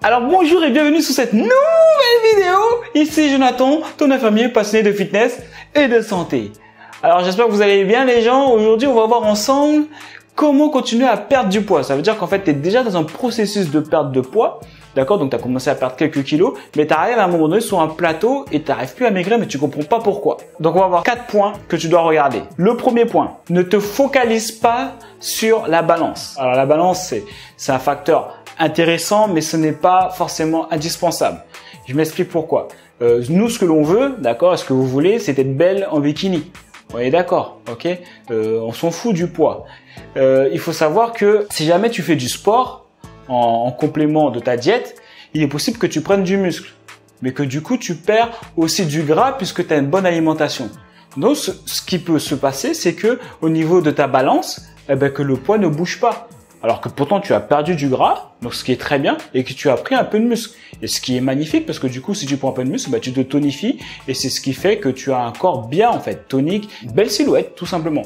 Alors bonjour et bienvenue sur cette nouvelle vidéo. Ici Jonathan, ton infirmier passionné de fitness et de santé. Alors j'espère que vous allez bien les gens. Aujourd'hui on va voir ensemble comment continuer à perdre du poids. Ça veut dire qu'en fait tu es déjà dans un processus de perte de poids. D'accord, donc tu as commencé à perdre quelques kilos, mais tu arrives à un moment donné sur un plateau et tu n'arrives plus à maigrir, mais tu comprends pas pourquoi. Donc on va voir 4 points que tu dois regarder. Le premier point, ne te focalise pas sur la balance. Alors la balance c'est un facteur intéressant, mais ce n'est pas forcément indispensable. Je m'explique pourquoi. Nous, ce que l'on veut, d'accord, ce que vous voulez, c'est être belle en bikini. On est d'accord, ok. On s'en fout du poids. Il faut savoir que si jamais tu fais du sport en complément de ta diète, il est possible que tu prennes du muscle, mais que du coup tu perds aussi du gras puisque tu as une bonne alimentation. Donc, ce qui peut se passer, c'est que au niveau de ta balance, que le poids ne bouge pas. Alors que pourtant tu as perdu du gras, donc ce qui est très bien, et que tu as pris un peu de muscle. Et ce qui est magnifique parce que du coup si tu prends un peu de muscle, tu te tonifies et c'est ce qui fait que tu as un corps bien en fait, tonique, une belle silhouette tout simplement.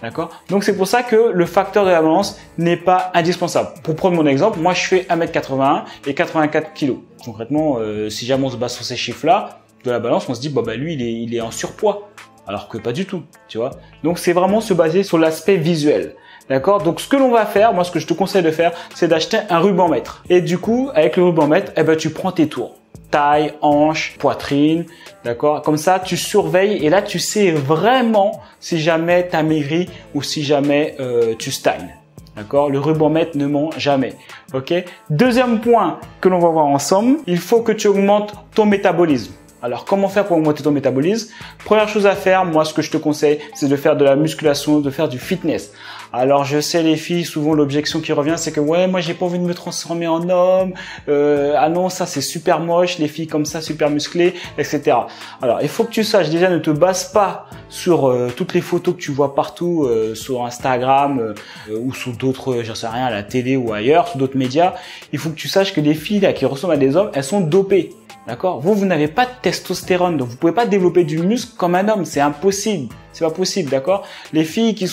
D'accord? Donc c'est pour ça que le facteur de la balance n'est pas indispensable. Pour prendre mon exemple, moi je fais 1m81 et 84 kg. Concrètement, si jamais on se base sur ces chiffres-là, de la balance, on se dit lui il est en surpoids. Alors que pas du tout, tu vois. Donc c'est vraiment se baser sur l'aspect visuel. D'accord? Donc, ce que l'on va faire, moi, ce que je te conseille de faire, c'est d'acheter un ruban mètre. Et du coup, avec le ruban mètre, tu prends tes tours. Taille, hanche, poitrine. D'accord? Comme ça, tu surveilles et là, tu sais vraiment si jamais tu as maigri ou si jamais tu stagnes. D'accord? Le ruban mètre ne ment jamais. Ok? Deuxième point que l'on va voir ensemble, il faut que tu augmentes ton métabolisme. Alors, comment faire pour augmenter ton métabolisme? Première chose à faire, moi, ce que je te conseille, c'est de faire de la musculation, de faire du fitness. Alors, je sais les filles, souvent l'objection qui revient, c'est que ouais, moi, j'ai pas envie de me transformer en homme. Ah non, ça c'est super moche, les filles comme ça, super musclées, etc. Alors, il faut que tu saches déjà, ne te base pas sur toutes les photos que tu vois partout sur Instagram ou sur d'autres, j'en sais rien, à la télé ou ailleurs, sur d'autres médias. Il faut que tu saches que les filles là qui ressemblent à des hommes, elles sont dopées. D'accord? Vous n'avez pas de testostérone, donc vous pouvez pas développer du muscle comme un homme, c'est impossible. C'est pas possible, d'accord? Les filles qui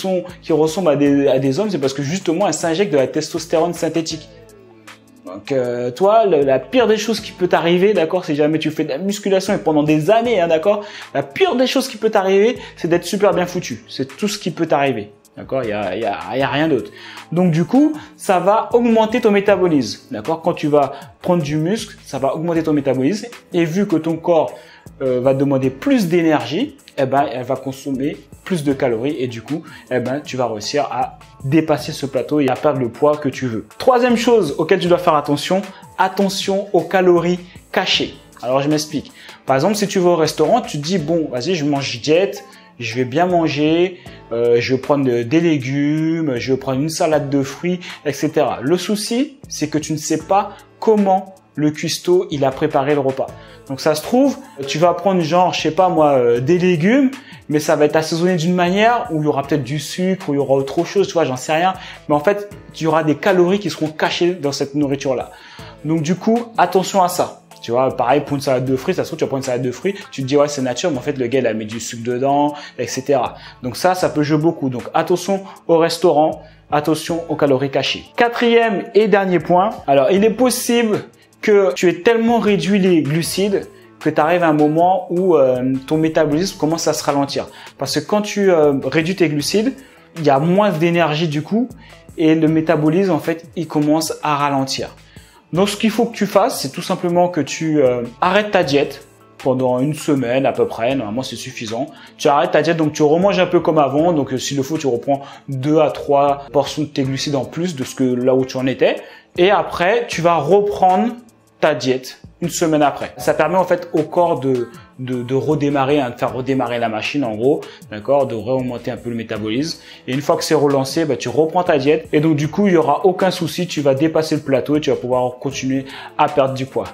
ressemblent à des hommes, c'est parce que justement elles s'injectent de la testostérone synthétique. Donc toi, la pire des choses qui peut t'arriver, d'accord, si jamais tu fais de la musculation et pendant des années, hein, d'accord, la pire des choses qui peut t'arriver, c'est d'être super bien foutu. C'est tout ce qui peut t'arriver. D'accord, il y a rien d'autre. Donc du coup, ça va augmenter ton métabolisme. D'accord, quand tu vas prendre du muscle, ça va augmenter ton métabolisme. Et vu que ton corps va demander plus d'énergie, elle va consommer plus de calories et du coup, tu vas réussir à dépasser ce plateau et à perdre le poids que tu veux. Troisième chose auquel tu dois faire attention, attention aux calories cachées. Alors je m'explique. Par exemple, si tu vas au restaurant, tu te dis bon, vas-y, je mange diète. Je vais bien manger, je vais prendre des légumes, je vais prendre une salade de fruits, etc. Le souci, c'est que tu ne sais pas comment le cuistot il a préparé le repas. Donc ça se trouve, tu vas prendre genre, je sais pas moi, des légumes, mais ça va être assaisonné d'une manière où il y aura peut-être du sucre, où il y aura autre chose, tu vois, j'en sais rien. Mais en fait, il y aura des calories qui seront cachées dans cette nourriture-là. Donc du coup, attention à ça. Tu vois, pareil pour une salade de fruits, ça se trouve, tu vas prendre une salade de fruits, tu te dis ouais c'est nature, mais en fait le gars il a mis du sucre dedans, etc. Donc ça peut jouer beaucoup. Donc attention au restaurant, attention aux calories cachées. Quatrième et dernier point, alors il est possible que tu aies tellement réduit les glucides que tu arrives à un moment où ton métabolisme commence à se ralentir. Parce que quand tu réduis tes glucides, il y a moins d'énergie du coup et le métabolisme en fait il commence à ralentir. Donc, ce qu'il faut que tu fasses, c'est tout simplement que tu arrêtes ta diète pendant une semaine à peu près. Normalement, c'est suffisant. Tu arrêtes ta diète, donc tu remanges un peu comme avant. Donc, s'il le faut, tu reprends 2 à 3 portions de tes glucides en plus de ce que là où tu en étais. Et après, tu vas reprendre ta diète une semaine après. Ça permet en fait au corps de redémarrer, de faire redémarrer la machine en gros, d'accord, de remonter un peu le métabolisme. Et une fois que c'est relancé, tu reprends ta diète et donc du coup il y aura aucun souci, tu vas dépasser le plateau et tu vas pouvoir continuer à perdre du poids.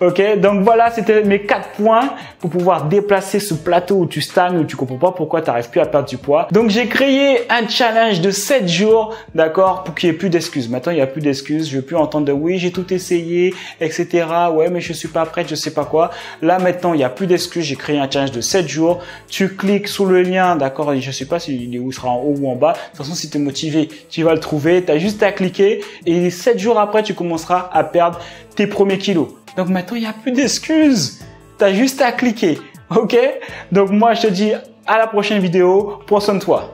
Ok, donc voilà, c'était mes 4 points pour pouvoir déplacer ce plateau où tu stagnes, où tu comprends pas pourquoi tu n'arrives plus à perdre du poids. Donc j'ai créé un challenge de 7 jours, d'accord, pour qu'il n'y ait plus d'excuses. Maintenant il n'y a plus d'excuses, je veux plus entendre de oui j'ai tout essayé, etc. Ouais mais je suis pas prête, je sais pas quoi. Là maintenant il n'y a plus d'excuses. d'excuses. J'ai créé un challenge de 7 jours. Tu cliques sur le lien, d'accord? Je sais pas s'il sera en haut ou en bas. De toute façon, si tu es motivé, tu vas le trouver. Tu as juste à cliquer et 7 jours après, tu commenceras à perdre tes premiers kilos. Donc maintenant, il n'y a plus d'excuses. Tu as juste à cliquer. Ok? Donc moi, je te dis à la prochaine vidéo. Prends soin de toi.